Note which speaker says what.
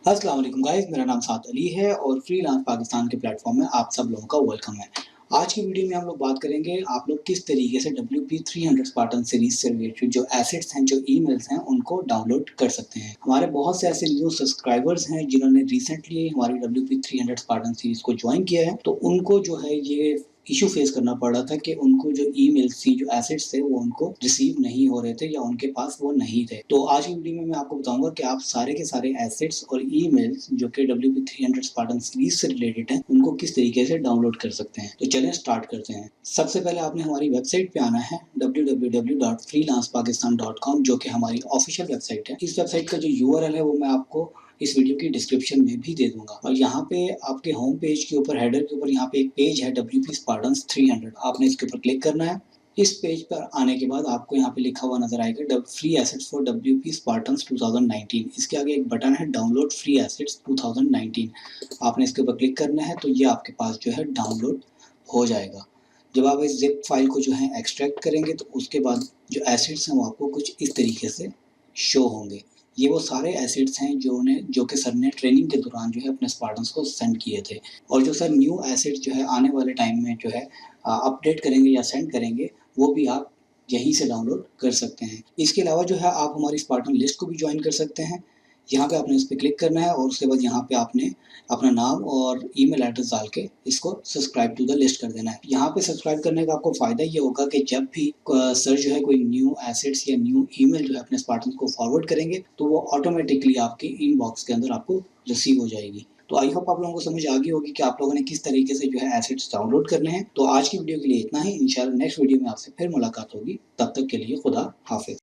Speaker 1: अस्सलाम वालेकुम गाइस, मेरा नाम साद अली है और फ्रीलांस पाकिस्तान के प्लेटफॉर्म में आप सब लोगों का वेलकम है। आज की वीडियो में हम लोग बात करेंगे आप लोग किस तरीके से WP300 स्पार्टन सीरीज से रिलेटेड जो एसेट्स हैं, जो ईमेल्स हैं, उनको डाउनलोड कर सकते हैं। हमारे बहुत से ऐसे न्यू सब्सक्राइबर्स हैं जिन्होंने रिसेंटली हमारी WP300 स्पार्टन सीरीज को ज्वाइन किया है, तो उनको जो है ये इश्यू फेस करना पड़ रहा था कि उनको जो ईमेल्स थी, जो एसेट्स थे, वो उनको रिसीव नहीं हो रहे थे या उनके पास वो नहीं थे। तो आज की वीडियो में मैं आपको बताऊंगा कि आप सारे के सारे एसेट्स और ईमेल्स जो कि WP300 स्पार्टन सीरीज से रिलेटेड हैं, उनको किस तरीके से डाउनलोड कर सकते हैं। तो चलें स्टार्ट करते हैं। सबसे पहले आपने हमारी वेबसाइट पे आना है www.freelancepakistan.com, जो कि हमारी ऑफिशियल वेबसाइट है। इस वेबसाइट का जो URL है वो मैं आपको इस वीडियो की डिस्क्रिप्शन में भी दे दूंगा। और यहाँ पे आपके होम पेज के ऊपर, हेडर के ऊपर, यहाँ पे एक पेज है WP स्पार्टन्स 300। आपने इसके ऊपर क्लिक करना है। इस पेज पर आने के बाद आपको यहाँ पे लिखा हुआ नजर आएगा free assets for WP Spartans 2019। इसके आगे एक बटन है डाउनलोड फ्री एसेट्स 2019। आपने इसके ऊपर क्लिक करना है तो ये आपके पास जो है डाउनलोड हो जाएगा। जब आप इस जिप फाइल को जो है एक्सट्रैक्ट करेंगे तो उसके बाद जो एसेट्स हैं वो आपको कुछ इस तरीके से शो होंगे। ये वो सारे एसेट्स हैं जो कि सर ने ट्रेनिंग के दौरान जो है अपने स्पार्टन्स को सेंड किए थे। और जो सर न्यू एसेट्स जो है आने वाले टाइम में जो है अपडेट करेंगे या सेंड करेंगे, वो भी आप यहीं से डाउनलोड कर सकते हैं। इसके अलावा जो है आप हमारी स्पार्टन लिस्ट को भी ज्वाइन कर सकते हैं। यहाँ पे आपने इस पे क्लिक करना है और उसके बाद यहाँ पे आपने अपना नाम और ईमेल एड्रेस डाल के इसको सब्सक्राइब टू द लिस्ट कर देना है। यहाँ पे सब्सक्राइब करने का आपको फ़ायदा ये होगा कि जब भी सर जो है कोई न्यू एसेट्स या न्यू ईमेल जो है अपने स्पार्टन को फॉरवर्ड करेंगे, तो वो ऑटोमेटिकली आपके इनबॉक्स के अंदर आपको रिसीव हो जाएगी। तो आई होप आप लोगों को समझ आ गई होगी कि आप लोगों ने किस तरीके से जो है एसेट्स डाउनलोड करने हैं। तो आज की वीडियो के लिए इतना ही। इंशाल्लाह नेक्स्ट वीडियो में आपसे फिर मुलाकात होगी। तब तक के लिए खुदा हाफिज़।